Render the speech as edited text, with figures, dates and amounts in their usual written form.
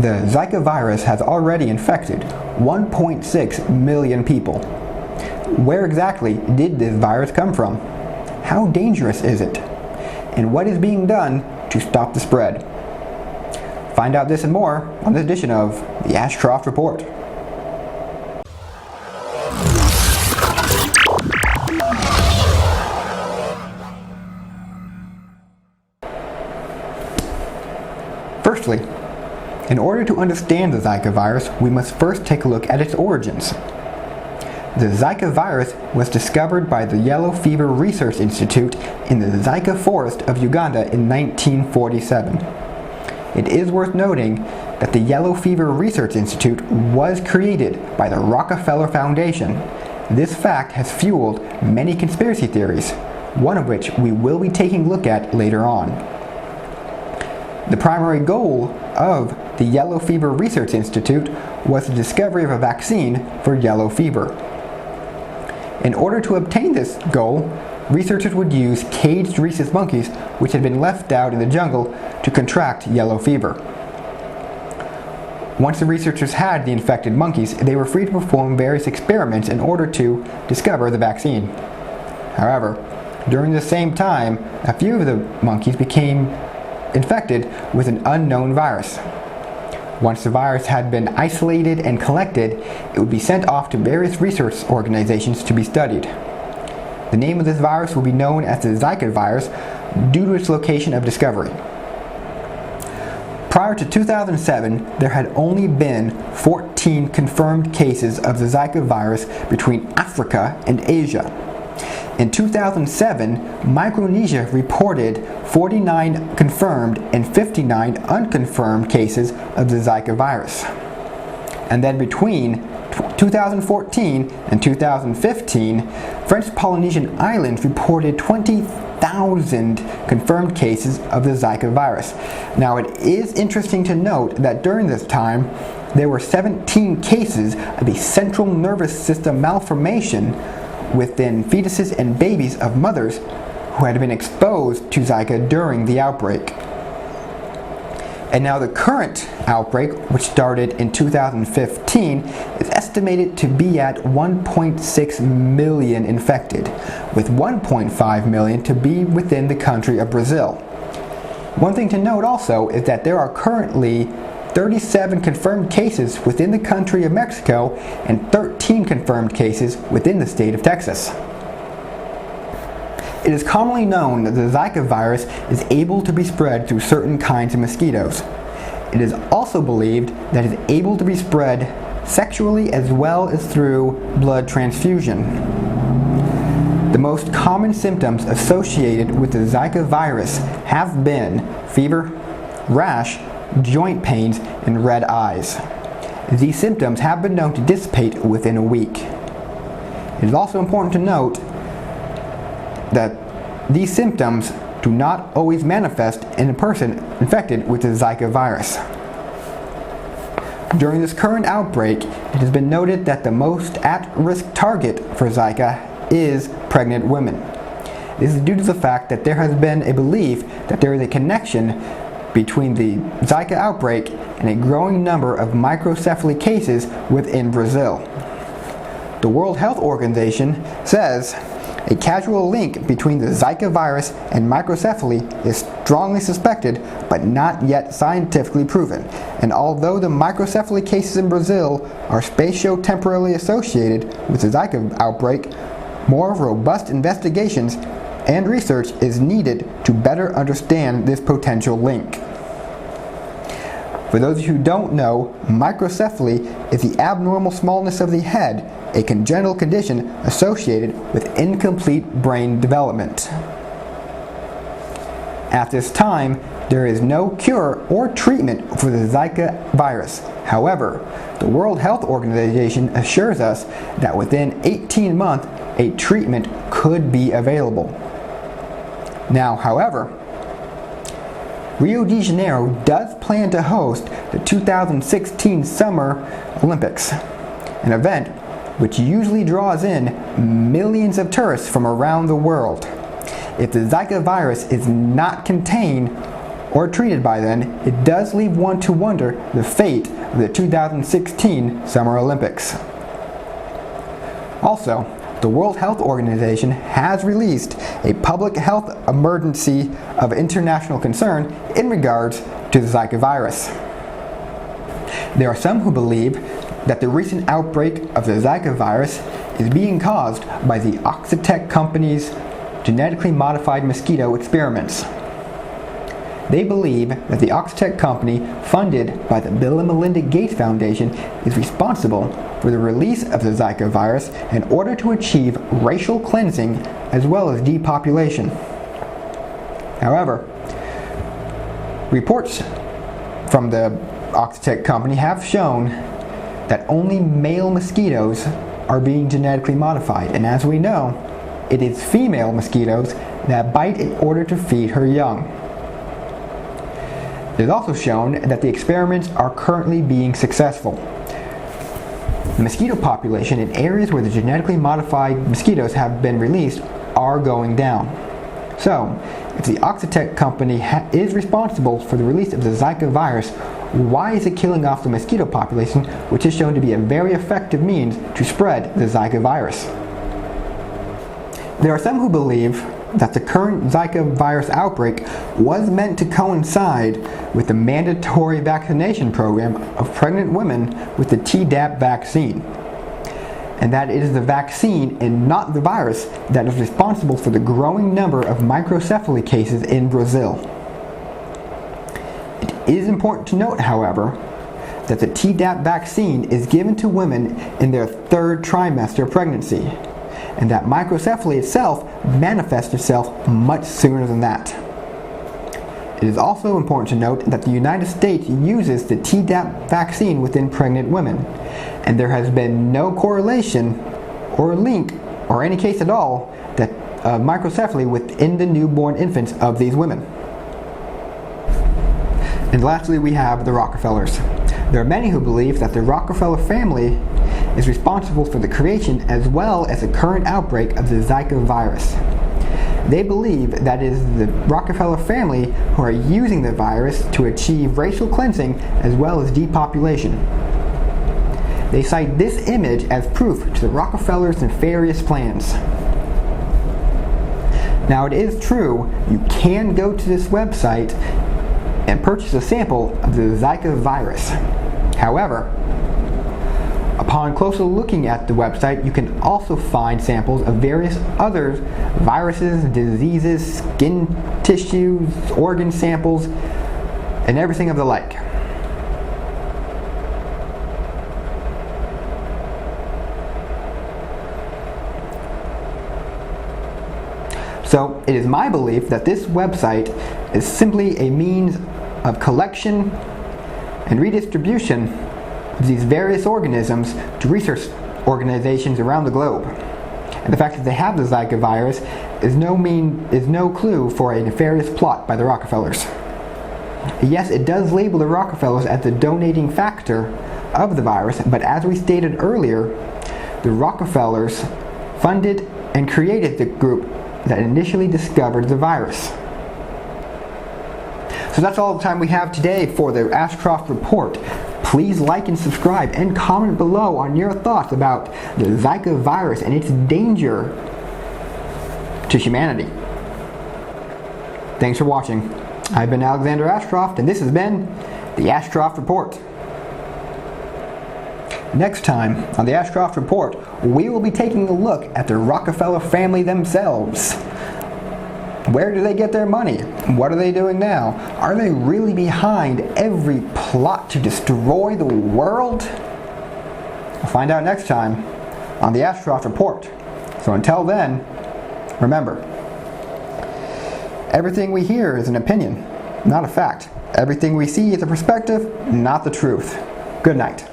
The Zika virus has already infected 1.6 million people. Where exactly did this virus come from? How dangerous is it? And what is being done to stop the spread? Find out this and more on this edition of the Ashcroft Report. Firstly, in order to understand the Zika virus, we must first take a look at its origins. The Zika virus was discovered by the Yellow Fever Research Institute in the Zika forest of Uganda in 1947. It is worth noting that the Yellow Fever Research Institute was created by the Rockefeller Foundation. This fact has fueled many conspiracy theories, one of which we will be taking a look at later on. The primary goal of the Yellow Fever Research Institute was the discovery of a vaccine for yellow fever. In order to obtain this goal, researchers would use caged rhesus monkeys which had been left out in the jungle to contract yellow fever. Once the researchers had the infected monkeys, they were free to perform various experiments in order to discover the vaccine. However, during the same time, a few of the monkeys became infected with an unknown virus. Once the virus had been isolated and collected, it would be sent off to various research organizations to be studied. The name of this virus will be known as the Zika virus due to its location of discovery. Prior to 2007, there had only been 14 confirmed cases of the Zika virus between Africa and Asia. In 2007, Micronesia reported 49 confirmed and 59 unconfirmed cases of the Zika virus. And then between 2014 and 2015, French Polynesian Islands reported 20,000 confirmed cases of the Zika virus. Now, it is interesting to note that during this time, there were 17 cases of a central nervous system malformation within fetuses and babies of mothers who had been exposed to Zika during the outbreak. And now the current outbreak, which started in 2015, is estimated to be at 1.6 million infected, with 1.5 million to be within the country of Brazil. One thing to note also is that there are currently 37 confirmed cases within the country of Mexico and 13 confirmed cases within the state of Texas. It is commonly known that the Zika virus is able to be spread through certain kinds of mosquitoes. It is also believed that it is able to be spread sexually as well as through blood transfusion. The most common symptoms associated with the Zika virus have been fever, rash, joint pains, and red eyes. These symptoms have been known to dissipate within a week. It is also important to note that these symptoms do not always manifest in a person infected with the Zika virus. During this current outbreak, it has been noted that the most at-risk target for Zika is pregnant women. This is due to the fact that there has been a belief that there is a connection between the Zika outbreak and a growing number of microcephaly cases within Brazil. The World Health Organization says a causal link between the Zika virus and microcephaly is strongly suspected but not yet scientifically proven. And although the microcephaly cases in Brazil are spatio-temporally associated with the Zika outbreak, more robust investigations and research is needed to better understand this potential link. For those who don't know, microcephaly is the abnormal smallness of the head, a congenital condition associated with incomplete brain development. At this time, there is no cure or treatment for the Zika virus. However, the World Health Organization assures us that within 18 months, a treatment could be available. Now, however, Rio de Janeiro does plan to host the 2016 Summer Olympics, an event which usually draws in millions of tourists from around the world. If the Zika virus is not contained or treated by then, it does leave one to wonder the fate of the 2016 Summer Olympics. Also, the World Health Organization has released a public health emergency of international concern in regards to the Zika virus. There are some who believe that the recent outbreak of the Zika virus is being caused by the Oxitec company's genetically modified mosquito experiments. They believe that the Oxitec company, funded by the Bill and Melinda Gates Foundation, is responsible for the release of the Zika virus in order to achieve racial cleansing as well as depopulation. However, reports from the Oxitec company have shown that only male mosquitoes are being genetically modified, and as we know, it is female mosquitoes that bite in order to feed her young. It is also shown that the experiments are currently being successful. The mosquito population in areas where the genetically modified mosquitoes have been released are going down. So, if the Oxitec company is responsible for the release of the Zika virus, why is it killing off the mosquito population, which is shown to be a very effective means to spread the Zika virus? There are some who believe that the current Zika virus outbreak was meant to coincide with the mandatory vaccination program of pregnant women with the Tdap vaccine, and that it is the vaccine and not the virus that is responsible for the growing number of microcephaly cases in Brazil. It is important to note, however, that the Tdap vaccine is given to women in their third trimester of pregnancy, and that microcephaly itself manifests itself much sooner than that. It is also important to note that the United States uses the Tdap vaccine within pregnant women, and there has been no correlation or link or any case at all that microcephaly within the newborn infants of these women. And lastly, we have the Rockefellers. There are many who believe that the Rockefeller family is responsible for the creation as well as the current outbreak of the Zika virus. They believe that it is the Rockefeller family who are using the virus to achieve racial cleansing as well as depopulation. They cite this image as proof to the Rockefellers' nefarious plans. Now, it is true, you can go to this website and purchase a sample of the Zika virus. However, upon closer looking at the website, you can also find samples of various other viruses, diseases, skin tissues, organ samples, and everything of the like. So, it is my belief that this website is simply a means of collection and redistribution of these various organisms to research organizations around the globe. And the fact that they have the Zika virus is no clue for a nefarious plot by the Rockefellers. Yes, it does label the Rockefellers as the donating factor of the virus, but as we stated earlier, the Rockefellers funded and created the group that initially discovered the virus. So that's all the time we have today for the Ashcroft Report. Please like and subscribe and comment below on your thoughts about the Zika virus and its danger to humanity. Thanks for watching. I've been Alexander Ashcroft, and this has been the Ashcroft Report. Next time on the Ashcroft Report, we will be taking a look at the Rockefeller family themselves. Where do they get their money? What are they doing now? Are they really behind every plot to destroy the world? We'll find out next time on the Ashcroft Report. So until then, remember, everything we hear is an opinion, not a fact. Everything we see is a perspective, not the truth. Good night.